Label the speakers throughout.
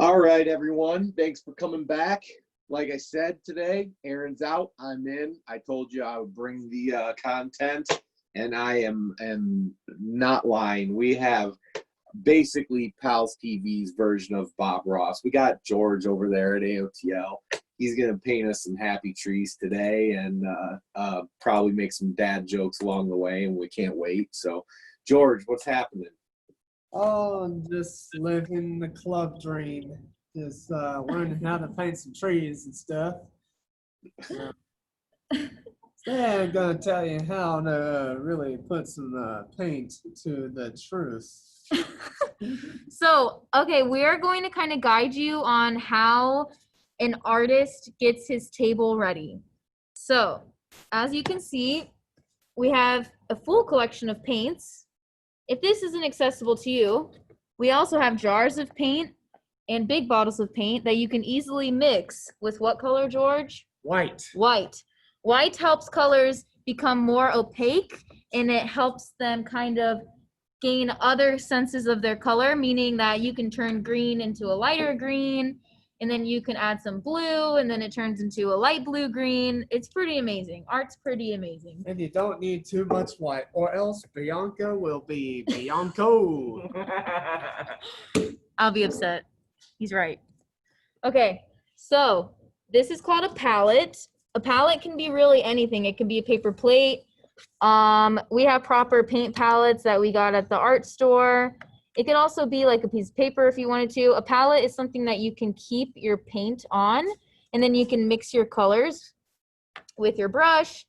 Speaker 1: All right, everyone. Thanks for coming back. Like I said today, Aaron's out. I'm in. I told you I would bring the content, and I am not lying. We have basically PALS TV's version of Bob Ross. We got George over there at AOTL. He's going to paint us some happy trees today and probably make some dad jokes along the way, and we can't wait. So, George, what's happening?
Speaker 2: Oh, I'm just living the club dream. Just learning how to paint some trees and stuff. Today I'm going to tell you how to really put some paint to the truth.
Speaker 3: So, okay, we are going to kind of guide you on how an artist gets his table ready. So, as you can see, we have a full collection of paints. If this isn't accessible to you, we also have jars of paint and big bottles of paint that you can easily mix with what color, George?
Speaker 2: White.
Speaker 3: White. White helps colors become more opaque, and it helps them kind of gain other senses of their color, meaning that you can turn green into a lighter green, and then you can add some blue, and then it turns into a light blue green. It's pretty amazing. Art's pretty amazing.
Speaker 2: And you don't need too much white, or else Bianca will be Bianco.
Speaker 3: I'll be upset. He's right. Okay, so this is called a palette. A palette can be really anything. It can be a paper plate. We have proper paint palettes that we got at the art store. It could also be like a piece of paper if you wanted to. A palette is something that you can keep your paint on, and then you can mix your colors with your brush.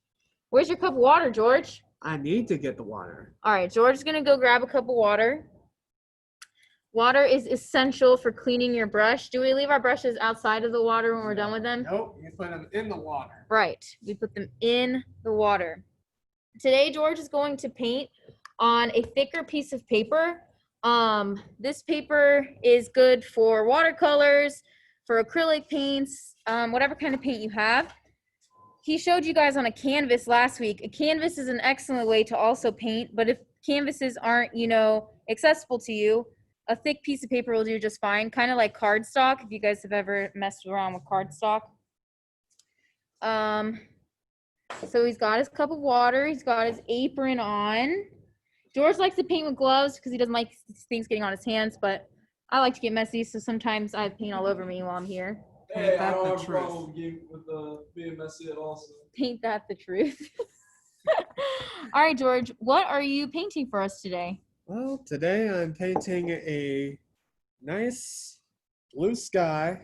Speaker 3: Where's your cup of water, George?
Speaker 2: I need to get the water.
Speaker 3: All right, George is gonna go grab a cup of water. Water is essential for cleaning your brush. Do we leave our brushes outside of the water when we're done with them?
Speaker 2: Nope, you put them in the water.
Speaker 3: Right, we put them in the water. Today, George is going to paint on a thicker piece of paper. This paper is good for watercolors, for acrylic paints, whatever kind of paint you have. He showed you guys on a canvas last week. A canvas is an excellent way to also paint, but if canvases aren't, accessible to you, a thick piece of paper will do just fine, kind of like cardstock, if you guys have ever messed around with cardstock. So he's got his cup of water, he's got his apron on. George likes to paint with gloves because he doesn't like things getting on his hands, but I like to get messy, so sometimes I have paint all over me while I'm here.
Speaker 4: Hey, I don't have a problem with being messy at all. So.
Speaker 3: Paint that the truth. All right, George, what are you painting for us today?
Speaker 2: Well, today I'm painting a nice blue sky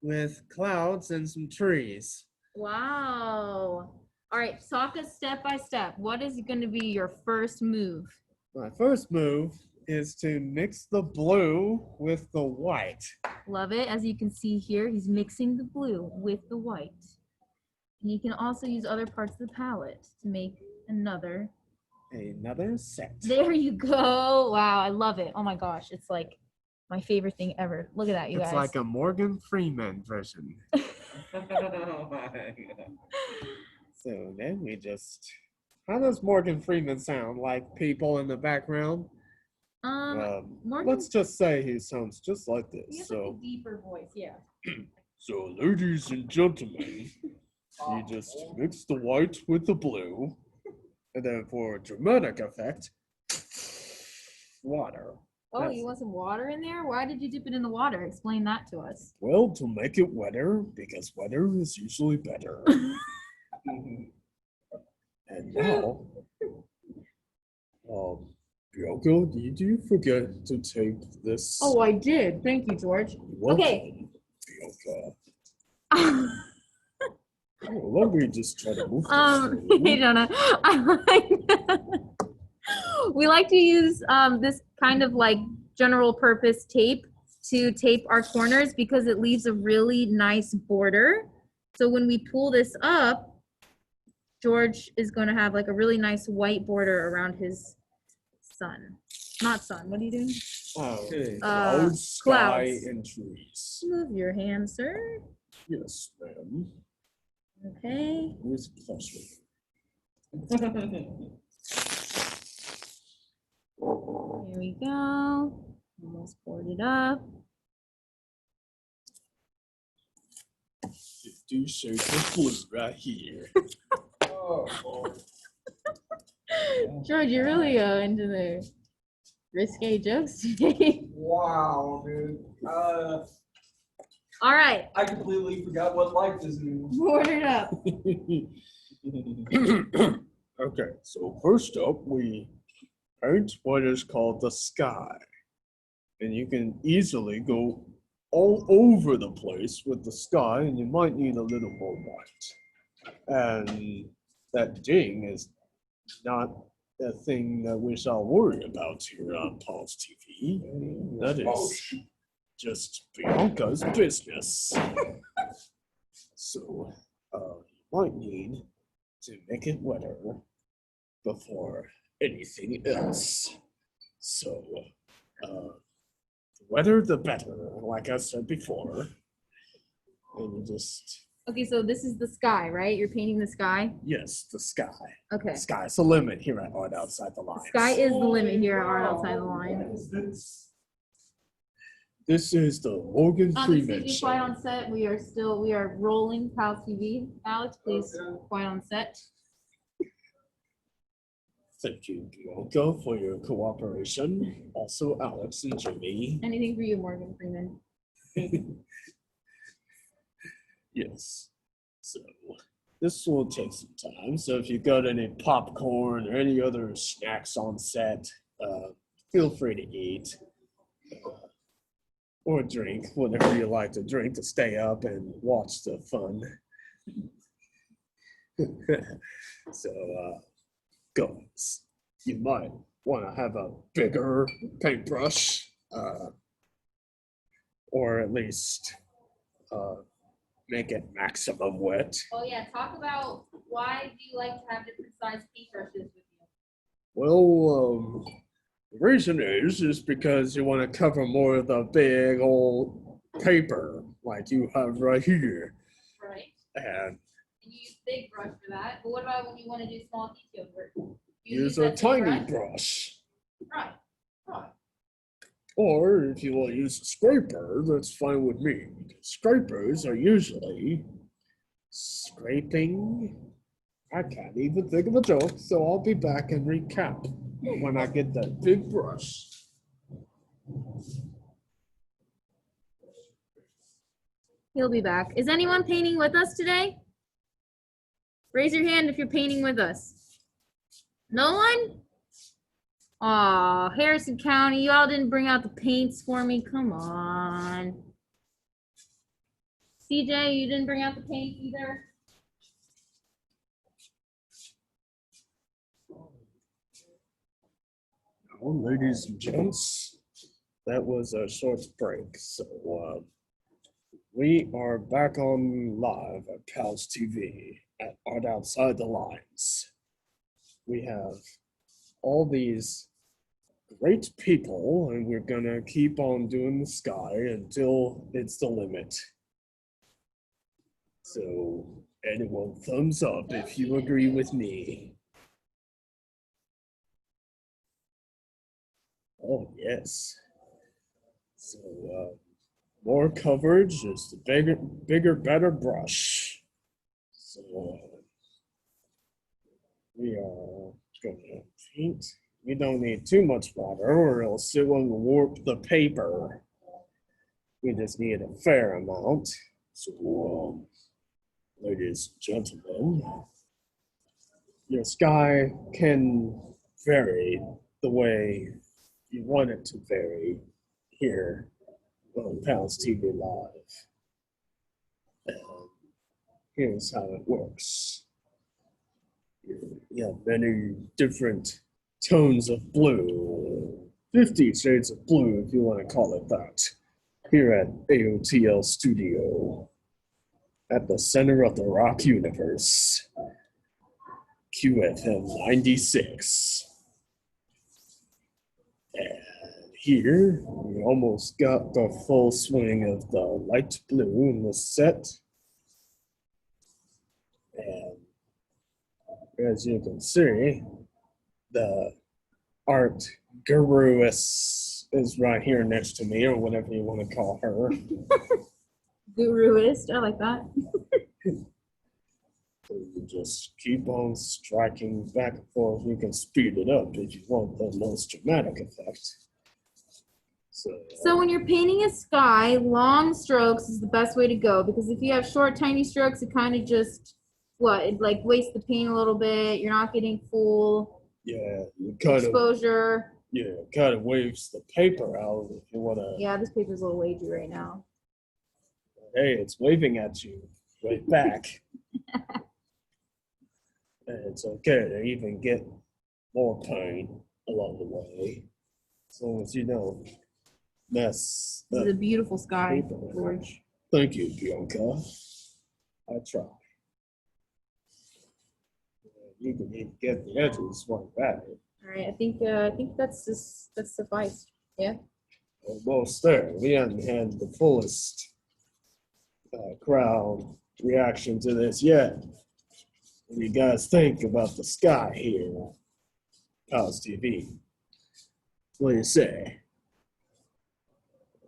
Speaker 2: with clouds and some trees.
Speaker 3: Wow. All right, talk us step by step. What is going to be your first move?
Speaker 2: My first move is to mix the blue with the white.
Speaker 3: Love it. As you can see here, he's mixing the blue with the white. And you can also use other parts of the palette to make another
Speaker 2: set.
Speaker 3: There you go. Wow, I love it. Oh my gosh, it's like my favorite thing ever. Look at that, you guys.
Speaker 2: It's like a Morgan Freeman version. So then we just, how does Morgan Freeman sound? Like people in the background? Let's just say he sounds just like this.
Speaker 3: He has like a deeper voice, yeah.
Speaker 2: So ladies and gentlemen, you just mix the white with the blue, and then for dramatic effect, water.
Speaker 3: Oh, you want some water in there? Why did you dip it in the water? Explain that to us.
Speaker 2: Well, to make it wetter, because wetter is usually better. And now, Bianca, did you forget to take this?
Speaker 3: Oh, I did. Thank you, George. Okay.
Speaker 2: Bianca. Let me just try to move
Speaker 3: Hey, Jonah. We like to use this kind of like general purpose tape to tape our corners because it leaves a really nice border. So when we pull this up, George is going to have like a really nice white border around his sun. Not sun. What are you doing?
Speaker 2: Okay.
Speaker 3: Clouds.
Speaker 2: Sky, and trees.
Speaker 3: Move your hand, sir.
Speaker 2: Yes, ma'am.
Speaker 3: Okay.
Speaker 2: Where's the closer?
Speaker 3: Here we go. Almost poured it up.
Speaker 2: do shades of blue right here.
Speaker 4: Oh,
Speaker 3: George, you're really into the risque jokes today.
Speaker 4: wow, dude.
Speaker 3: All right,
Speaker 4: I completely forgot what life is anymore.
Speaker 3: order it up.
Speaker 2: Okay, so first up, we paint what is called the sky. And you can easily go all over the place with the sky, and you might need a little more white. And that ding is not a thing that we shall worry about here on PALS TV. That is just Bianca's business. So, you might need to make it wetter before anything else. So, the wetter the better, like I said before. And you just,
Speaker 3: Okay, so this is the sky, right? You're painting the sky?
Speaker 2: yes, the sky.
Speaker 3: Okay.
Speaker 2: The sky's the limit here at Art Outside the
Speaker 3: The
Speaker 2: Lines.
Speaker 3: sky is the limit here at Art Outside the Line.
Speaker 2: This is the Morgan Freeman
Speaker 3: Please be
Speaker 2: show.
Speaker 3: quiet on set. We are rolling PALS TV. Alex, please quiet on set.
Speaker 2: Thank you, Bianca, for your cooperation. Also, Alex and Jimmy.
Speaker 3: Anything for you, Morgan Freeman.
Speaker 2: Yes. So this will take some time. So if you got any popcorn or any other snacks on set, feel free to eat or drink, whatever you like to drink to stay up and watch the fun. So, guys, you might want to have a bigger paintbrush, or at least make it maximum wet.
Speaker 3: Oh yeah, talk about why do you like to have different size paintbrushes with you?
Speaker 2: Well, the reason is because you want to cover more of the big old paper like you have right here.
Speaker 3: Right.
Speaker 2: And
Speaker 3: You use big brush for that. But what about when you want to do small detail work? You
Speaker 2: use a
Speaker 3: that same
Speaker 2: tiny
Speaker 3: brush?
Speaker 2: brush.
Speaker 3: Right. Right.
Speaker 2: Or if you want to use a scraper, that's fine with me. Scrapers are usually scraping. I can't even think of a joke, so I'll be back and recap when I get that big brush.
Speaker 3: He'll be back. Is anyone painting with us today? Raise your hand if you're painting with us. No one? Aw, Harrison County, you all didn't bring out the paints for me. Come on. CJ, you didn't bring out the paint either?
Speaker 2: Well, ladies and gents, that was a short break. So we are back on live at PALS TV at Art Outside the Lines. We have all these great people, and we're gonna keep on doing the sky until it's the limit. So anyone thumbs up if you agree with me. Oh yes. So more coverage is the bigger, better brush. So we are gonna paint. We don't need too much water or else it will warp the paper. We just need a fair amount. So ladies and gentlemen, your sky can vary the way you want it to vary here on PALS TV Live. And here's how it works. You have many different tones of blue, 50 shades of blue if you want to call it that, here at AOTL Studio, at the center of the rock universe, QFM 96. And here, we almost got the full swing of the light blue in the set. And as you can see, the art guru is right here next to me, or whatever you want to call her.
Speaker 3: Guruist, I like that.
Speaker 2: just keep on striking back and forth. You can speed it up if you want the most dramatic effect.
Speaker 3: So when you're painting a sky, long strokes is the best way to go, because if you have short, tiny strokes, it kind of just, it like wastes the paint a little bit. You're not getting full exposure.
Speaker 2: It kind of waves the paper out if you want to.
Speaker 3: Yeah, this paper's a little wavy right now.
Speaker 2: Hey, it's waving at you right back. And it's okay to even get more paint along the way, as long as you don't mess
Speaker 3: This
Speaker 2: up
Speaker 3: is a beautiful sky,
Speaker 2: paper.
Speaker 3: George.
Speaker 2: Thank you, Bianca. I try. You can even get the edges right back.
Speaker 3: All right, I think that's suffice. Yeah.
Speaker 2: Almost there. We haven't had the fullest crowd reaction to this yet. What do you guys think about the sky here? PALS TV. What do you say?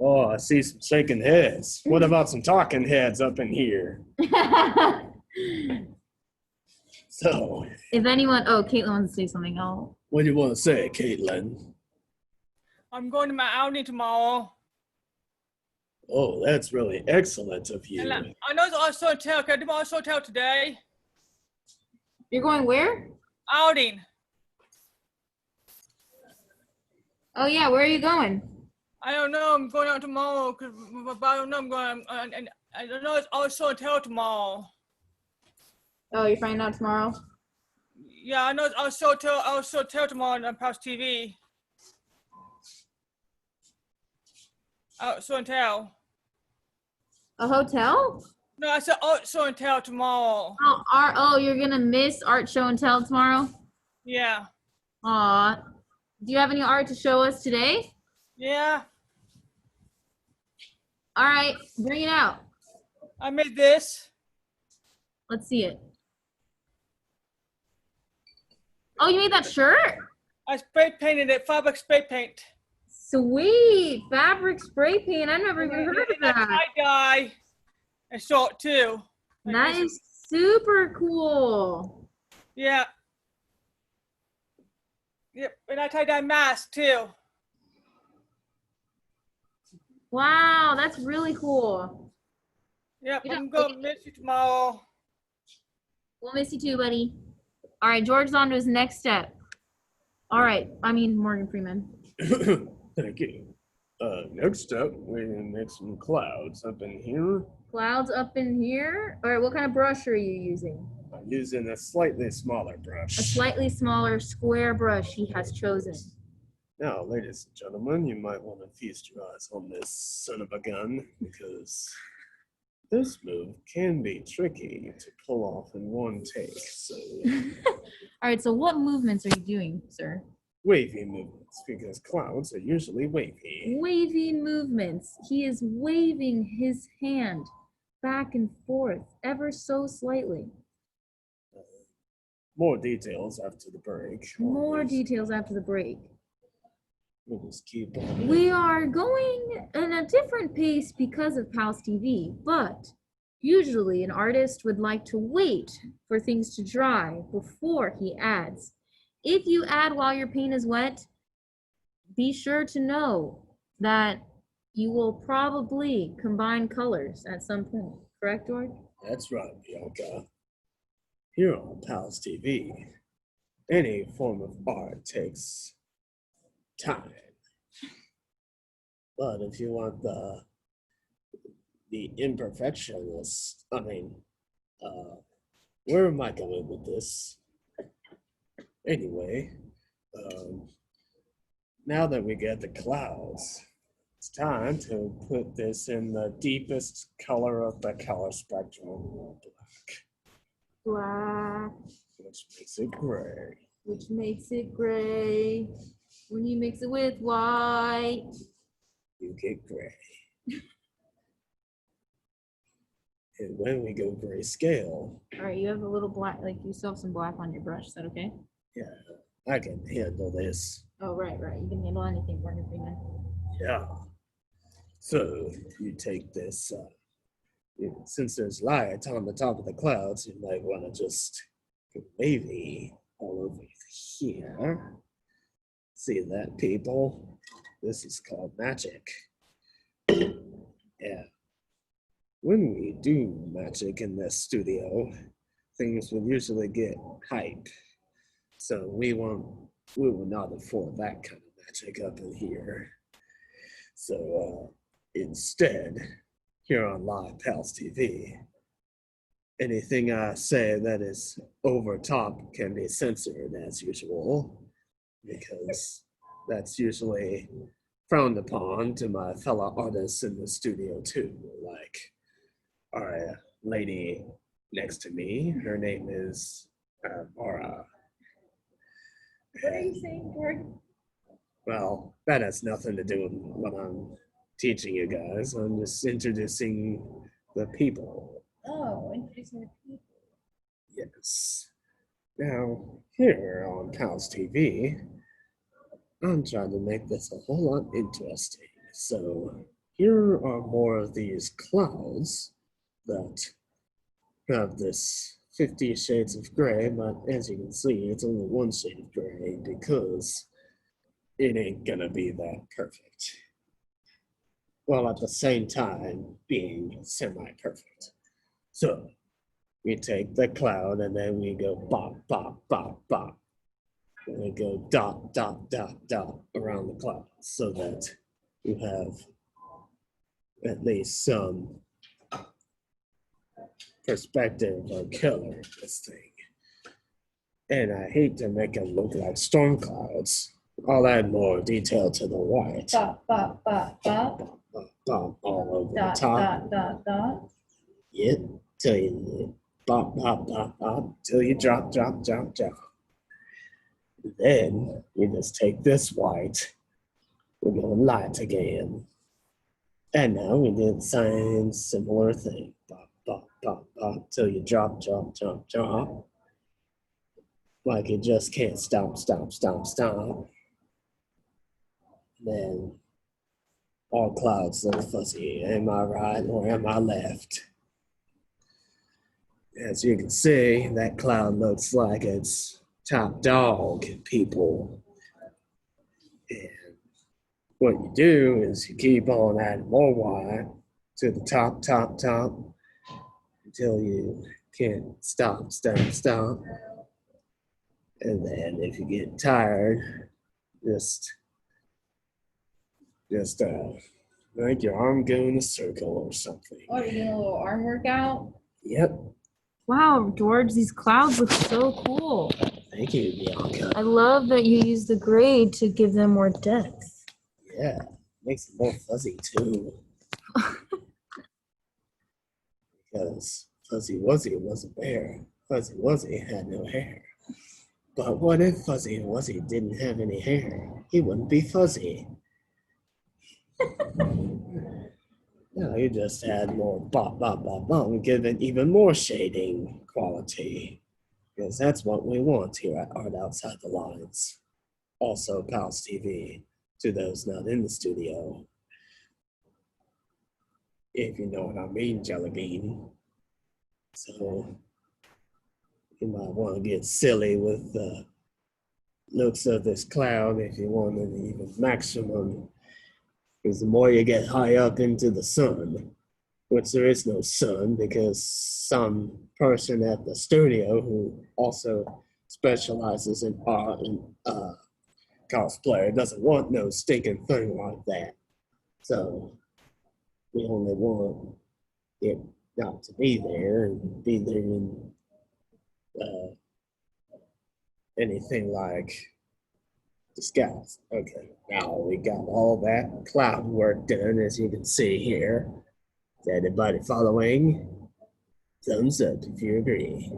Speaker 2: Oh, I see some shaking heads. What about some talking heads up in here? So,
Speaker 3: If anyone, Caitlin wants to say something.
Speaker 2: what do you want to say, Caitlin?
Speaker 5: I'm going to my outing tomorrow.
Speaker 2: Oh, that's really excellent of you.
Speaker 5: And I know it's also hotel. Can I do my hotel today?
Speaker 3: You're going where?
Speaker 5: Outing.
Speaker 3: Oh yeah, where are you going?
Speaker 5: I don't know. I'm going out tomorrow. But I don't know. I'm going. And I don't know. It's also hotel tomorrow.
Speaker 3: Oh, you're finding out tomorrow?
Speaker 5: Yeah, I know it's also hotel tomorrow on PALS TV. Hotel.
Speaker 3: A hotel?
Speaker 5: No, I said also hotel tomorrow.
Speaker 3: You're gonna miss art show and tell tomorrow?
Speaker 5: Yeah.
Speaker 3: Aw. Do you have any art to show us today?
Speaker 5: Yeah.
Speaker 3: All right, bring it out.
Speaker 5: I made this.
Speaker 3: Let's see it. Oh, you made that shirt?
Speaker 5: I spray painted it. Fabric spray paint.
Speaker 3: Sweet, fabric spray paint. I've never even heard of that.
Speaker 5: Tie-dye. And short too.
Speaker 3: That is super cool.
Speaker 5: Yeah. Yep, and I tie-dye mask too.
Speaker 3: Wow, that's really cool.
Speaker 5: Yep,
Speaker 3: You
Speaker 5: I'm
Speaker 3: don't-
Speaker 5: going to miss you tomorrow.
Speaker 3: We'll miss you too, buddy. All right, George's on to his next step. All right, Morgan Freeman.
Speaker 2: Thank you. Next up, we're gonna make some clouds up in here.
Speaker 3: Clouds up in here. All right, what kind of brush are you using?
Speaker 2: I'm using a slightly smaller brush.
Speaker 3: A slightly smaller square brush he has chosen.
Speaker 2: Now, ladies and gentlemen, you might want to feast your eyes on this son of a gun, because this move can be tricky to pull off in one take. So,
Speaker 3: All right, so what movements are you doing, sir?
Speaker 2: wavy movements, because clouds are usually wavy.
Speaker 3: Wavy movements. He is waving his hand back and forth ever so slightly.
Speaker 2: More details after the break.
Speaker 3: More details after the break.
Speaker 2: We'll just keep on.
Speaker 3: We are going in a different pace because of PALS TV, but usually an artist would like to wait for things to dry before he adds. If you add while your paint is wet, be sure to know that you will probably combine colors at some point. Correct, George?
Speaker 2: That's right, Bianca. Here on PALS TV, any form of art takes time. But if you want the imperfectionist, where am I going with this? Anyway, now that we get the clouds, it's time to put this in the deepest color of the color spectrum,
Speaker 3: Black,
Speaker 2: which makes it gray.
Speaker 3: which makes it gray. When you mix it with white.
Speaker 2: You get gray. And when we go grayscale,
Speaker 3: All right, you have a little black, like you still have some black on your brush. Is that okay?
Speaker 2: yeah, I can handle this.
Speaker 3: Oh, right. You can handle anything, Morgan Freeman.
Speaker 2: Yeah. So you take this since there's light on the top of the clouds, you might want to just go wavy all over here. See that, people? This is called magic. Yeah. When we do magic in this studio, things will usually get hype. So we will not afford that kind of magic up in here. So instead, here on Live PALS TV, anything I say that is over top can be censored as usual, because that's usually frowned upon to my fellow artists in the studio too. Like our lady next to me, her name is Mara.
Speaker 3: What are you saying, George?
Speaker 2: Well, that has nothing to do with what I'm teaching you guys. I'm just introducing the people.
Speaker 3: Oh, introducing the people.
Speaker 2: Yes. Now, here on PALS TV, I'm trying to make this a whole lot interesting. So, here are more of these clouds that have this 50 shades of gray, but as you can see, it's only one shade of gray because it ain't gonna be that perfect. While at the same time being semi-perfect. So we take the cloud and then we go bop, bop, bop, bop. And we go dot, dot, dot, dot around the cloud so that you have at least some perspective or color in this thing. And I hate to make them look like storm clouds. I'll add more detail to the white.
Speaker 3: Bop, bop, bop, bop.
Speaker 2: Bop, bop, bop, all over
Speaker 3: Dot,
Speaker 2: the top.
Speaker 3: dot, dot, dot.
Speaker 2: Yep, till you bop, bop, bop, bop, till you drop, drop, drop, drop. Then you just take this white, we're going light again. And now we do the same similar thing. Bop, bop, bop, bop, till you drop, drop, drop, drop. Like you just can't stop, stop, stop, stop. Then all clouds look fuzzy. Am I right or am I left? As you can see, that cloud looks like it's top dog, people. And what you do is you keep on adding more white to the top, top, top, until you can't stop, stop, stop. And then if you get tired, just make your arm go in a circle or something.
Speaker 3: Oh, you're doing a little arm workout?
Speaker 2: Yep.
Speaker 3: Wow, George, these clouds look so cool.
Speaker 2: Thank you, Bianca.
Speaker 3: I love that you use the gray to give them more depth.
Speaker 2: Yeah, makes it more fuzzy too. Because Fuzzy Wuzzy wasn't there. Fuzzy Wuzzy had no hair. But what if Fuzzy Wuzzy didn't have any hair? He wouldn't be fuzzy. No, you just add more bop, bop, bop, bop, and give it even more shading quality. Because that's what we want here at Art Outside the Lines. Also, PALS TV, to those not in the studio. If you know what I mean, Jelly Bean. So, you might want to get silly with the looks of this cloud if you want an even maximum. Because the more you get high up into the sun, which there is no sun because some person at the studio who also specializes in art and cosplay doesn't want no stinking thing like that. So we only want it not to be there and be there in anything like disguise. Okay, now we got all that cloud work done, as you can see here. Is anybody following? Thumbs up if you agree.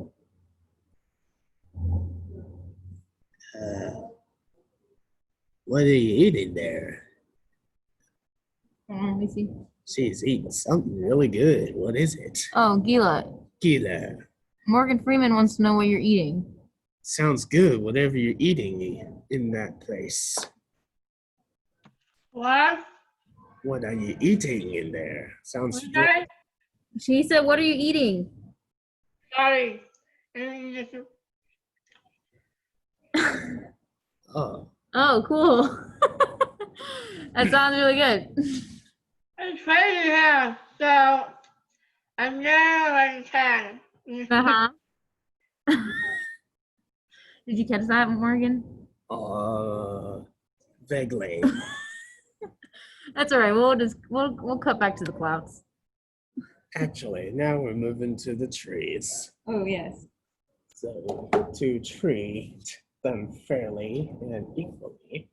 Speaker 2: What are you eating there?
Speaker 3: Let me see.
Speaker 2: She's eating something really good. What is it?
Speaker 3: Oh, Gila.
Speaker 2: Gila.
Speaker 3: Morgan Freeman wants to know what you're eating.
Speaker 2: Sounds good, whatever you're eating in that place.
Speaker 5: What?
Speaker 2: What are you eating in there? Sounds
Speaker 5: Okay.
Speaker 3: She said, what are you eating?
Speaker 5: Sorry.
Speaker 2: Oh,
Speaker 3: Oh, cool. That sounds really good.
Speaker 5: It's crazy here, so I'm never like 10.
Speaker 3: Uh-huh. Did you catch that, Morgan?
Speaker 2: vaguely.
Speaker 3: That's all right. We'll cut back to the clouds.
Speaker 2: Actually, now we're moving to the trees.
Speaker 3: Oh yes.
Speaker 2: So to treat them fairly and equally,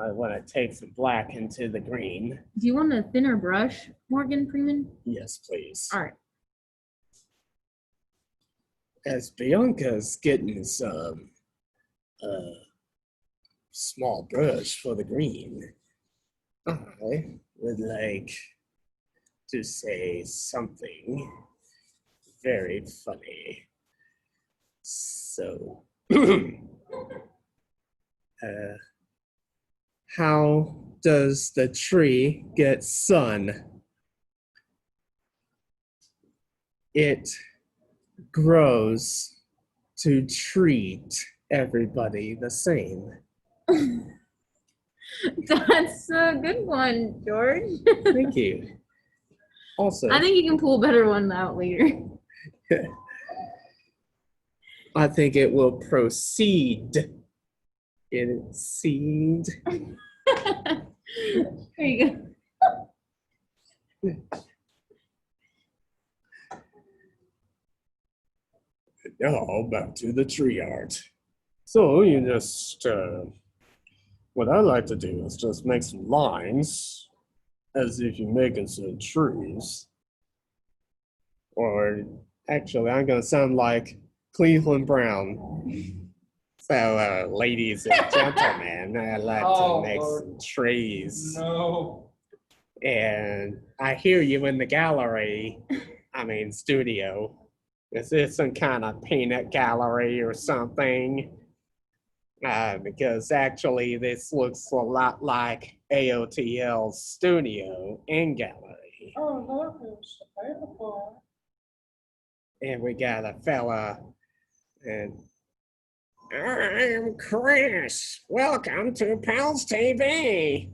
Speaker 2: I want to take some black into the green.
Speaker 3: Do you want a thinner brush, Morgan Freeman?
Speaker 2: Yes, please.
Speaker 3: All right.
Speaker 2: As Bianca's getting some small brush for the green, I would like to say something very funny. So, how does the tree get sun? It grows to treat everybody the same.
Speaker 3: That's a good one, George.
Speaker 2: Thank you. Also,
Speaker 3: I think you can pull a better one out later.
Speaker 2: I think it will proceed. It seed.
Speaker 3: There you go.
Speaker 2: Now back to the tree art. So you just, what I like to do is just make some lines as if you're making some trees. Or actually, I'm gonna sound like Cleveland Brown. So, ladies and gentlemen, I like
Speaker 4: Oh,
Speaker 2: to make
Speaker 4: Lord.
Speaker 2: some trees.
Speaker 4: No.
Speaker 2: And I hear you in the gallery, studio. Is this some kind of peanut gallery or something? Because actually, this looks a lot like AOTL's studio and gallery.
Speaker 5: Oh, look, it's the paper part.
Speaker 2: And we got a fella, and I'm Chris. Welcome to PALS TV.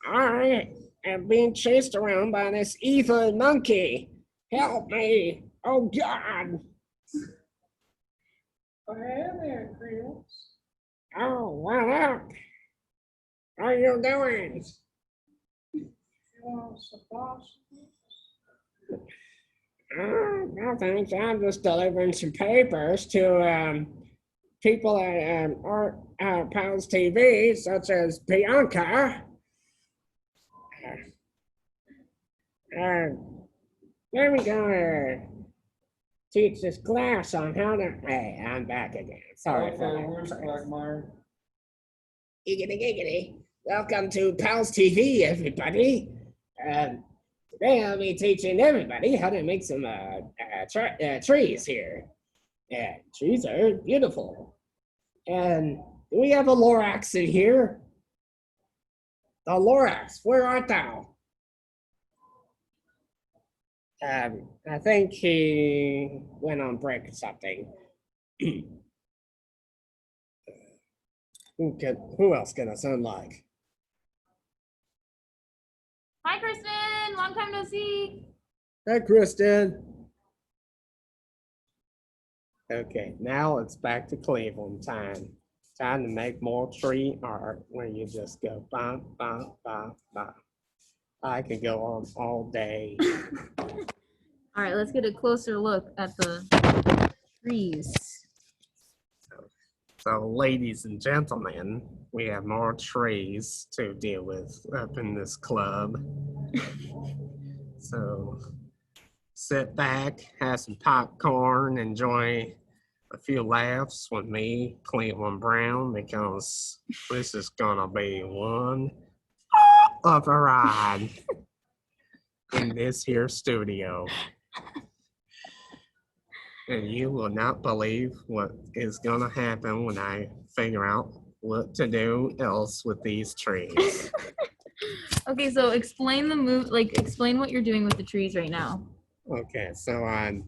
Speaker 2: I am being chased around by this evil monkey. Help me. Oh, God.
Speaker 5: Oh, hey there, Chris.
Speaker 2: Oh, what up? How you doing?
Speaker 5: You want some sauce?
Speaker 2: No, thanks. I'm just delivering some papers to people at PALS TV, such as Bianca. Let me go teach this class on how to. Hey, I'm back again. Sorry for
Speaker 4: Okay,
Speaker 2: that.
Speaker 4: where's Quagmire?
Speaker 2: Giggity, giggity. Welcome to PALS TV, everybody. Today I'll be teaching everybody how to make some trees here. Yeah, trees are beautiful. And do we have a Lorax in here? The Lorax, where art thou? I think he went on break or something. Who else can I sound like?
Speaker 3: Hi, Kristen. Long time no see.
Speaker 2: Hey, Kristen. Okay, now it's back to Cleveland time. Time to make more tree art where you just go bum, bum, bum, bum. I could go on all day.
Speaker 3: All right, let's get a closer look at the trees.
Speaker 2: So, ladies and gentlemen, we have more trees to deal with up in this club. So, sit back, have some popcorn, enjoy a few laughs with me, Cleveland Brown, because this is gonna be one of a ride in this here studio. And you will not believe what is gonna happen when I figure out what to do else with these trees.
Speaker 3: Okay, so explain the explain what you're doing with the trees right now.
Speaker 2: Okay, so I'm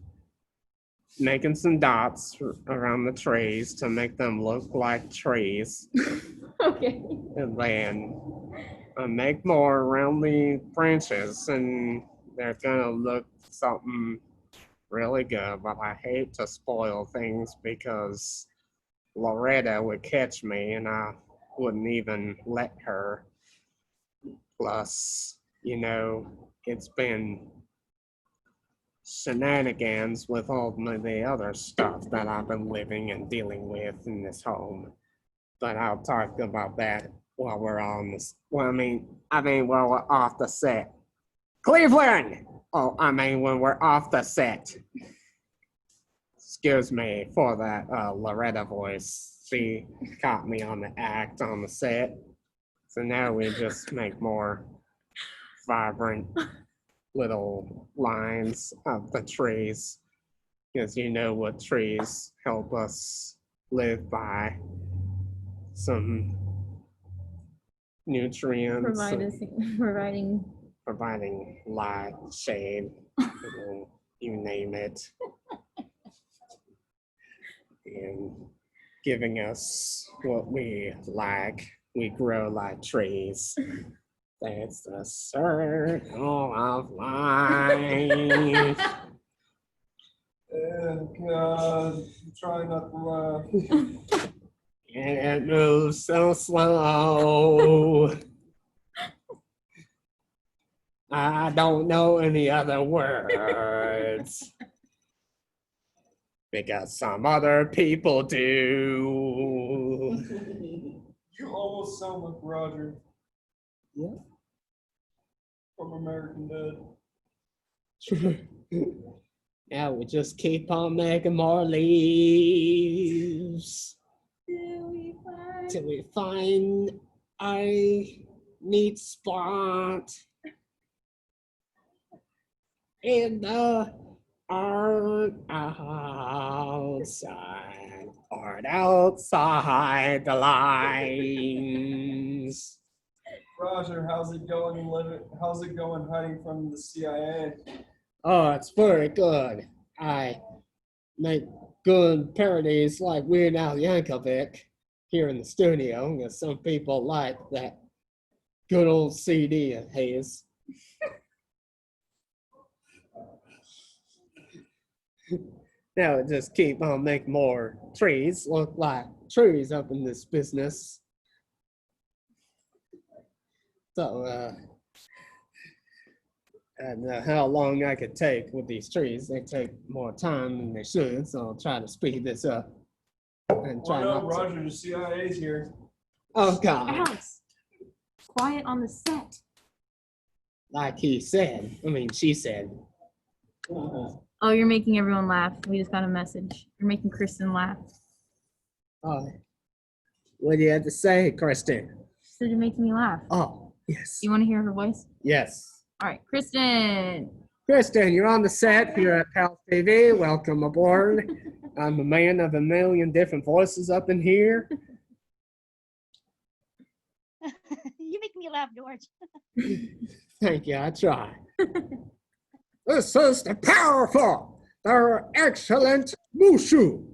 Speaker 2: making some dots around the trees to make them look like trees.
Speaker 3: Okay.
Speaker 2: And then I make more around the branches, and they're gonna look something really good. But I hate to spoil things because Loretta would catch me, and I wouldn't even let her. Plus, it's been shenanigans with all the other stuff that I've been living and dealing with in this home. But I'll talk about that while we're on this. Well, while we're off the set. Cleveland! Oh, when we're off the set. Excuse me for that Loretta voice. She caught me on the act on the set. So now we just make more vibrant little lines of the trees. Because you know what trees help us live by. Some nutrients. Providing light, shade, you name it. And giving us what we like. We grow like trees. That's the circle of life.
Speaker 4: Oh God, I'm trying not to laugh.
Speaker 2: And it moves so slow. I don't know any other words. Because some other people do.
Speaker 4: You almost sound like Roger.
Speaker 2: Yeah.
Speaker 4: From American Dad.
Speaker 2: Now we just keep on making more leaves. Till we find a neat spot in the art outside the lines.
Speaker 4: Roger, how's it going hiding from the CIA?
Speaker 2: Oh, it's very good. I make good parodies like Weird Al Yankovic here in the studio, because some people like that good old CD of his. Now just keep on making more trees look like trees up in this business. So, and how long I could take with these trees, they take more time than they should, so I'll try to speed this up. And try not to.
Speaker 4: Roger, the CIA's here.
Speaker 2: Oh, God.
Speaker 3: Alex, quiet on the set.
Speaker 2: Like he said, she said.
Speaker 3: Oh, you're making everyone laugh. We just got a message. You're making Kristen laugh.
Speaker 2: Oh, what do you have to say, Kristen?
Speaker 3: She said you're making me laugh.
Speaker 2: Oh, yes.
Speaker 3: You want to hear her voice?
Speaker 2: Yes.
Speaker 3: All right, Kristen.
Speaker 2: Kristen, you're on the set here at PALS TV. Welcome aboard. I'm a man of a million different voices up in here.
Speaker 6: You make me laugh, George.
Speaker 2: Thank you, I try. This is the powerful, the excellent Mushu.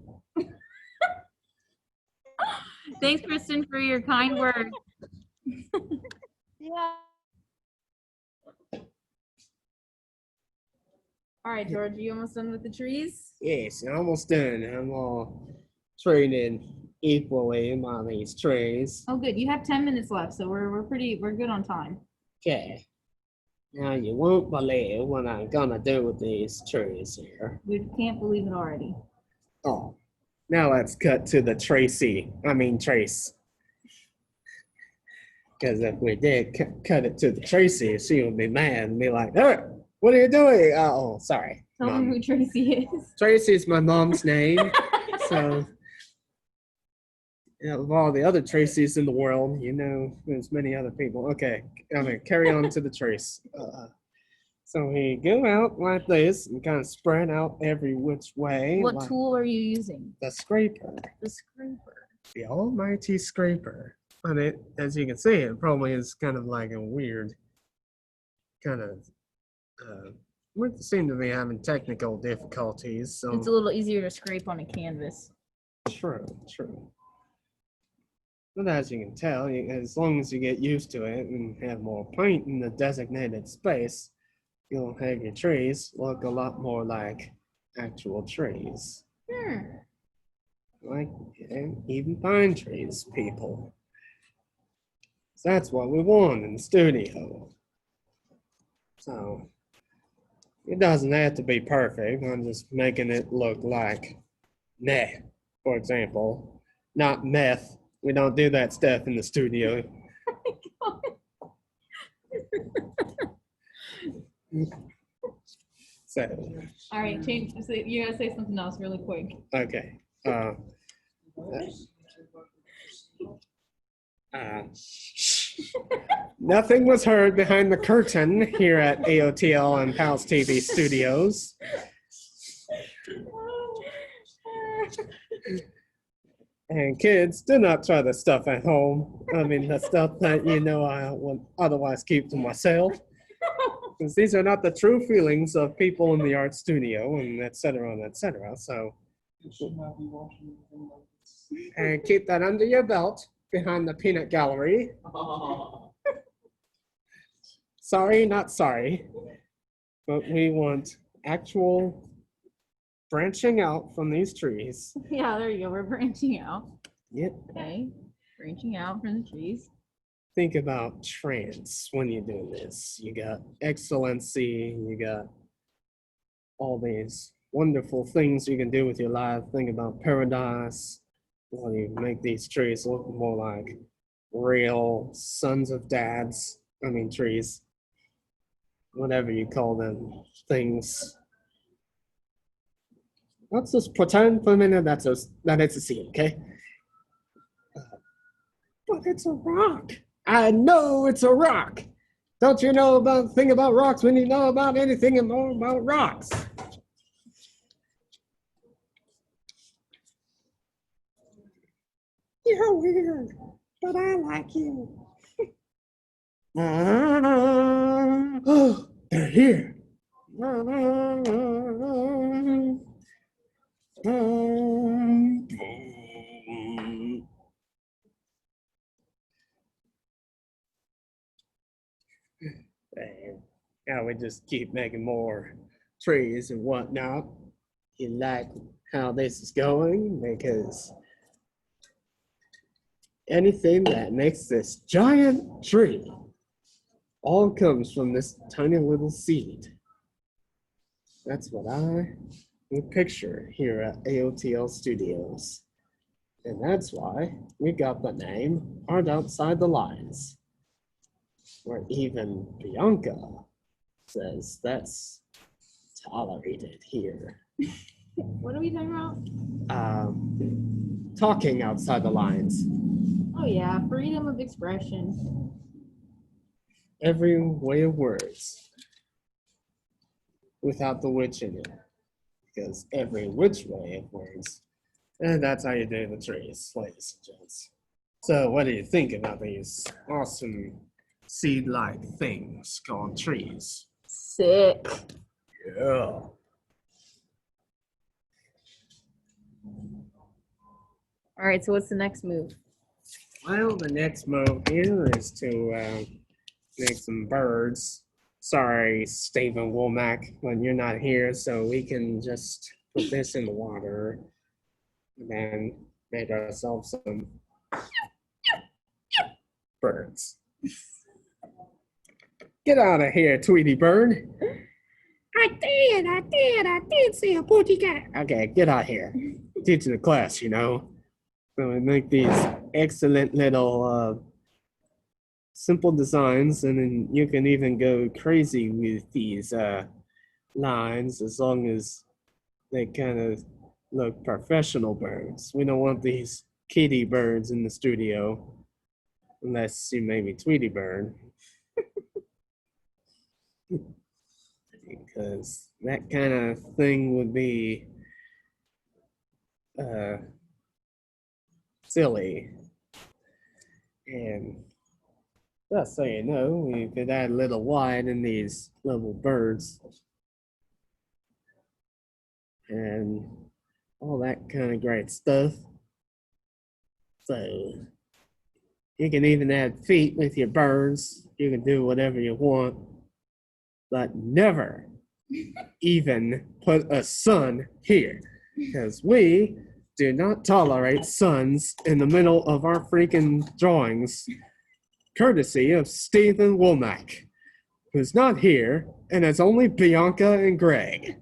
Speaker 3: Thanks, Kristen, for your kind words.
Speaker 6: Yeah.
Speaker 3: All right, George, are you almost done with the trees?
Speaker 2: Yes, almost done. I'm all treated equally among these trees.
Speaker 3: Oh, good. You have 10 minutes left, so we're good on time.
Speaker 2: Okay. Now you won't believe what I'm gonna do with these trees here.
Speaker 3: We can't believe it already.
Speaker 2: Oh, now let's cut to the Trace. Because if we did cut it to the Tracy, she would be mad and be like, "Hey, what are you doing?" Oh, sorry.
Speaker 3: Tell
Speaker 2: Mom.
Speaker 3: me who Tracy is.
Speaker 2: Tracy's my mom's name. So, of all the other Tracys in the world, there's many other people. Okay, I'm gonna carry on to the trace. So we go out like this and kind of spread out every which way.
Speaker 3: What
Speaker 2: like
Speaker 3: tool are you using?
Speaker 2: the scraper.
Speaker 3: The scraper.
Speaker 2: The almighty scraper. And it, as you can see, it probably is kind of like a weird kind of We seem to be having technical difficulties, so
Speaker 3: It's a little easier to scrape on a canvas.
Speaker 2: true, true. But as you can tell, as long as you get used to it and have more paint in the designated space, you'll have your trees look a lot more like actual trees. Like even pine trees, people. That's what we want in the studio. So it doesn't have to be perfect. I'm just making it look like meh, for example. Not meth. We don't do that stuff in the studio. So,
Speaker 3: All right, change. So you gotta say something else really quick.
Speaker 2: okay. Nothing was heard behind the curtain here at AOTL and PALS TV studios. And kids, do not try this stuff at home. I mean, the stuff that I would otherwise keep to myself. Because these are not the true feelings of people in the art studio and et cetera and et cetera. So,
Speaker 4: You should not be watching anything like this.
Speaker 2: and keep that under your belt behind the peanut gallery. Sorry, not sorry. But we want actual branching out from these trees.
Speaker 3: Yeah, there you go. We're branching out.
Speaker 2: Yep.
Speaker 3: Okay, branching out from the trees.
Speaker 2: Think about trance when you do this. You got excellency, you got all these wonderful things you can do with your life. Think about paradise. Well, you make these trees look more like real sons of dads. I mean, trees. Whatever you call them, things. Let's just pretend for a minute that it's a sea, okay? But it's a rock. I know it's a rock. Don't you know about thing about rocks when you know about anything and more about rocks? You're weird, but I like you. Oh, they're here. And now we just keep making more trees and whatnot. You like how this is going? Because anything that makes this giant tree all comes from this tiny little seed. That's what I would picture here at AOTL Studios. And that's why we got the name Art Outside the Lines, where even Bianca says that's tolerated here.
Speaker 3: What are we talking about?
Speaker 2: Talking outside the lines.
Speaker 3: Oh yeah, freedom of expression.
Speaker 2: Every way of words without the witch in it. Because every which way of words. And that's how you do the trees, ladies and gents. So what do you think about these awesome seed-like things called trees?
Speaker 3: Sick.
Speaker 2: Yeah.
Speaker 3: All right, so what's the next move?
Speaker 2: Well, the next move here is to make some birds. Sorry, Stephen Womack, when you're not here, so we can just put this in the water and then make ourselves some birds. Get out of here, Tweety Bird. I did see a booty cat. Okay, get out here. Teaching the class, So we make these excellent little simple designs, and then you can even go crazy with these lines as long as they kind of look professional birds. We don't want these kitty birds in the studio, unless you maybe Tweety Bird. Because that kind of thing would be silly. And just so you know, we could add a little white in these little birds and all that kind of great stuff. So you can even add feet with your birds. You can do whatever you want, but never even put a sun here, because we do not tolerate suns in the middle of our freaking drawings, courtesy of Stephen Womack, who's not here, and it's only Bianca and Greg.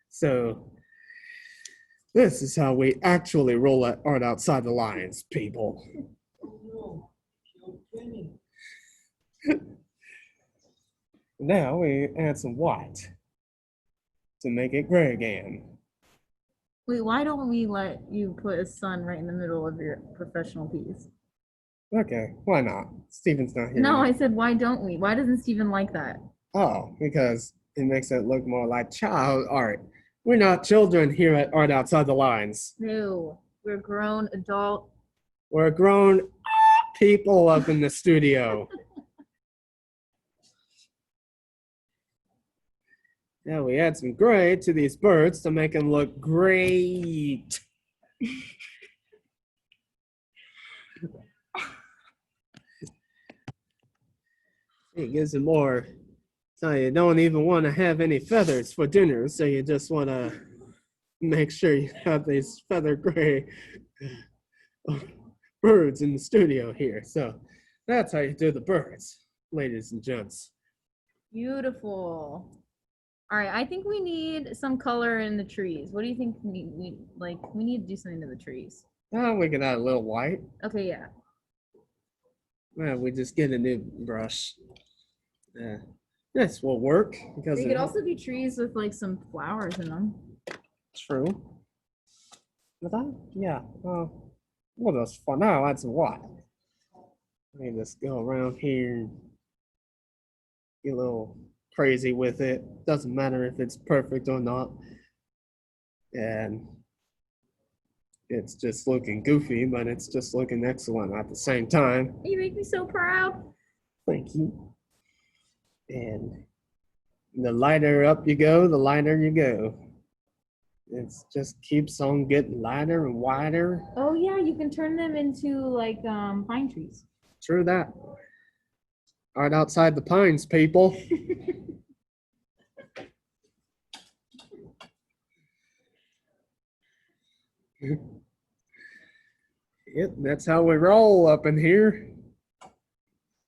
Speaker 2: So this is how we actually roll at art outside the lines, people.
Speaker 4: No, killed Kenny.
Speaker 2: Now we add some white to make it gray again.
Speaker 3: Wait, why don't we let you put a sun right in the middle of your professional piece?
Speaker 2: Okay, why not? Steven's not here.
Speaker 3: No, I said, why don't we? Why doesn't Steven like that?
Speaker 2: Oh, because it makes it look more like child art. We're not children here at Art Outside the Lines.
Speaker 3: No, we're grown adult.
Speaker 2: We're grown people up in the studio. Now we add some gray to these birds to make them look great. It gives them more. So you don't even want to have any feathers for dinner, so you just want to make sure you have these feather gray birds in the studio here. So that's how you do the birds, ladies and gents.
Speaker 3: Beautiful. All right, I think we need some color in the trees. What do you think we need to do something to the trees?
Speaker 2: Oh, we can add a little white.
Speaker 3: Okay, yeah.
Speaker 2: Well, we just get a new brush. This will work because
Speaker 3: They could also be trees with like some flowers in them.
Speaker 2: true. But yeah. Well, that's for now. Add some white. Let me just go around here and get a little crazy with it. Doesn't matter if it's perfect or not. And it's just looking goofy, but it's just looking excellent at the same time.
Speaker 3: You make me so proud.
Speaker 2: Thank you. And the lighter up you go, the lighter you go. It just keeps on getting lighter and wider.
Speaker 3: Oh yeah, you can turn them into like pine trees.
Speaker 2: True that. Art outside the pines, people. Yep, that's how we roll up in here.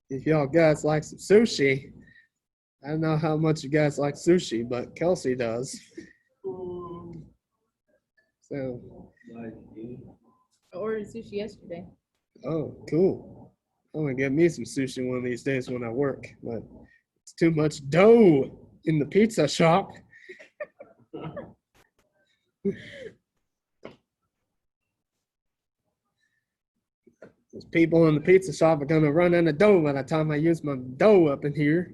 Speaker 2: If y'all guys like some sushi, I don't know how much you guys like sushi, but Kelsey does. So,
Speaker 3: I ordered sushi yesterday.
Speaker 2: oh, cool. I'm gonna get me some sushi one of these days when I work, but it's too much dough in the pizza shop. Those people in the pizza shop are gonna run out of dough by the time I use my dough up in here.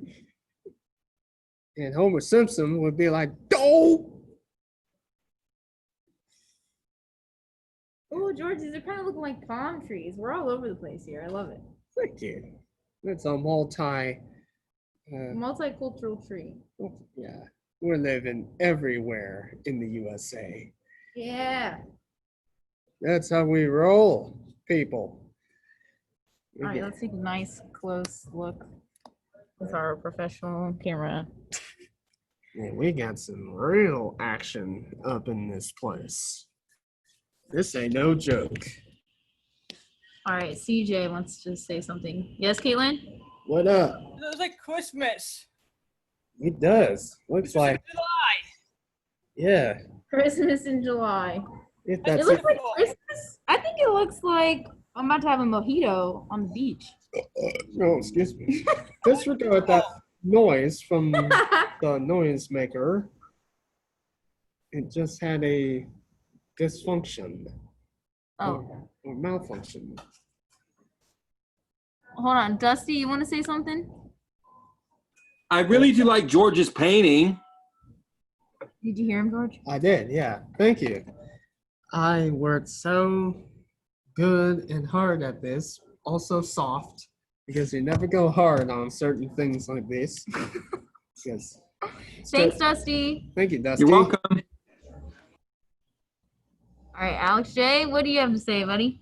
Speaker 2: And Homer Simpson would be like, dough!
Speaker 3: Oh, George, these are kind of looking like palm trees. We're all over the place here. I love it.
Speaker 2: Thank you. It's a
Speaker 3: Multicultural tree.
Speaker 2: yeah, we're living everywhere in the USA.
Speaker 3: Yeah.
Speaker 2: That's how we roll, people.
Speaker 3: All right, let's take a nice close look with our professional camera.
Speaker 2: Yeah, we got some real action up in this place. This ain't no joke.
Speaker 3: All right, CJ wants to say something. Yes, Caitlin?
Speaker 2: What up?
Speaker 5: It looks like Christmas.
Speaker 2: It does. Looks like,
Speaker 5: July.
Speaker 2: yeah.
Speaker 3: Christmas in July.
Speaker 2: If
Speaker 3: It
Speaker 2: that's
Speaker 3: looks
Speaker 2: it.
Speaker 3: like Christmas. I think it looks like I'm about to have a mojito on the beach.
Speaker 2: No, excuse me. Disregard that noise from the noise maker. It just had a dysfunction
Speaker 3: Oh,
Speaker 2: or malfunction.
Speaker 3: hold on. Dusty, you want to say something?
Speaker 7: I really do like George's painting.
Speaker 3: Did you hear him, George?
Speaker 2: I did, yeah. Thank you. I worked so good and hard at this, also soft, because you never go hard on certain things like this. Yes.
Speaker 3: Thanks, Dusty.
Speaker 2: Thank you, Dusty.
Speaker 7: You're welcome.
Speaker 3: All right, Alex J, what do you have to say, buddy?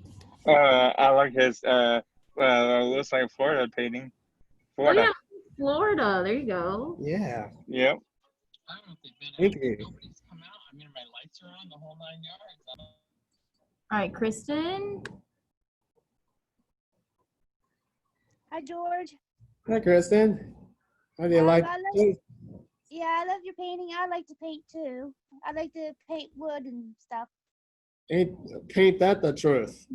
Speaker 8: I like his looks like Florida painting.
Speaker 3: Oh
Speaker 8: Florida.
Speaker 3: yeah, Florida. There you go.
Speaker 2: Yeah.
Speaker 8: Yep.
Speaker 2: Thank you.
Speaker 3: All right, Kristen.
Speaker 6: Hi, George.
Speaker 2: Hi, Kristen. How do you like it?
Speaker 6: Yeah, I love your painting. I like to paint too. I like to paint wood and stuff.
Speaker 2: Paint that the truth.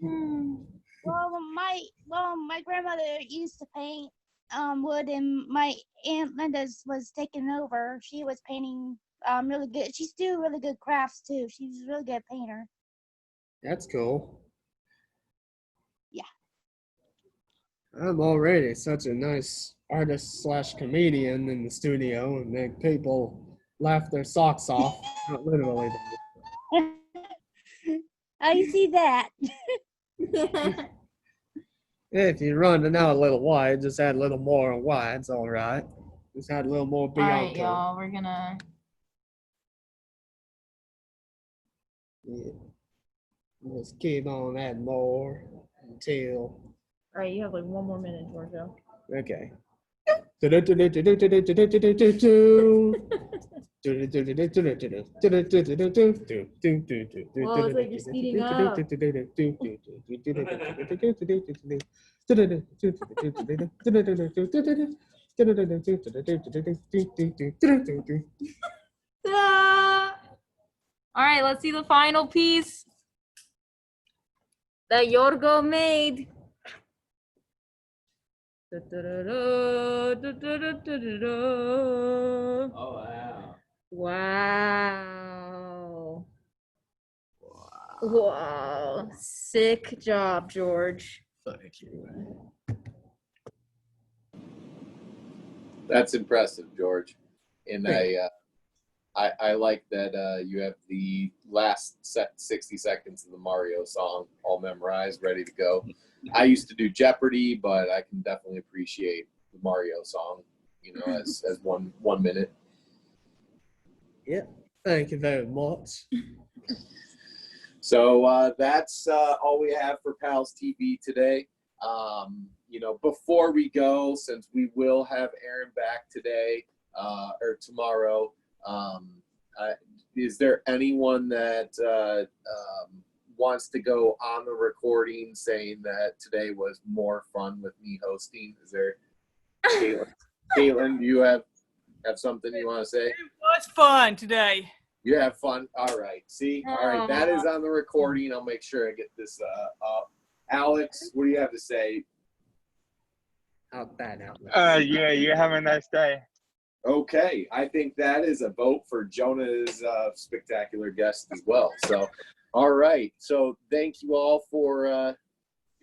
Speaker 6: My grandmother used to paint wood, and my aunt Linda was taking over. She was painting really good. She's doing really good crafts too. She's a really good painter.
Speaker 2: That's cool.
Speaker 6: Yeah.
Speaker 2: I'm already such a nice artist / comedian in the studio and make people laugh their socks off. Not literally.
Speaker 6: I see that.
Speaker 2: If you're running out a little wide, just add a little more wide. It's all right. Just add a little more
Speaker 3: All right,
Speaker 2: Bianca.
Speaker 3: y'all. We're gonna.
Speaker 2: Yeah. Just keep on adding more until.
Speaker 3: All right, you have like 1 more minute, Georgia.
Speaker 2: Okay.
Speaker 3: Well, it's like you're speeding up. Ah! All right, let's see the final piece that Yorgo made.
Speaker 1: Oh wow.
Speaker 3: Wow. Wow. Sick job, George.
Speaker 2: Thank you.
Speaker 1: That's impressive, George. And
Speaker 2: Thank
Speaker 1: I like that you have the last 60 seconds of the Mario song all memorized, ready to go. I used to do Jeopardy, but I can definitely appreciate the Mario song, as 1 minute.
Speaker 2: Yep. Thank you very much.
Speaker 1: So that's all we have for PALS TV today. Before we go, since we will have Aaron back today or tomorrow, is there anyone that wants to go on the recording saying that today was more fun with me hosting? Is there, Caitlin, do you have something you want to say?
Speaker 5: It was fun today.
Speaker 1: You have fun. All right. See, all right. That is on the recording. I'll make sure I get this up. Alex, what do you have to say?
Speaker 2: How's that out?
Speaker 8: Yeah, you have a nice day.
Speaker 1: Okay, I think that is a vote for Jonah's spectacular guest as well. So, all right. So thank you all for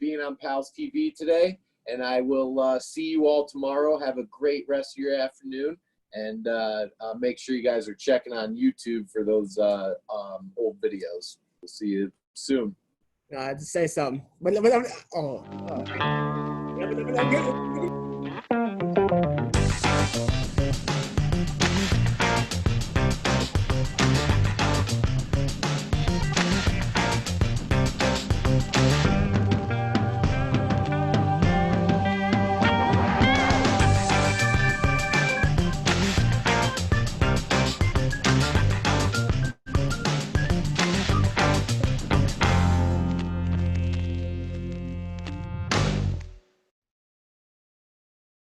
Speaker 1: being on PALS TV today, and I will see you all tomorrow. Have a great rest of your afternoon, and make sure you guys are checking on YouTube for those old videos. We'll see you soon.
Speaker 2: I had to say something.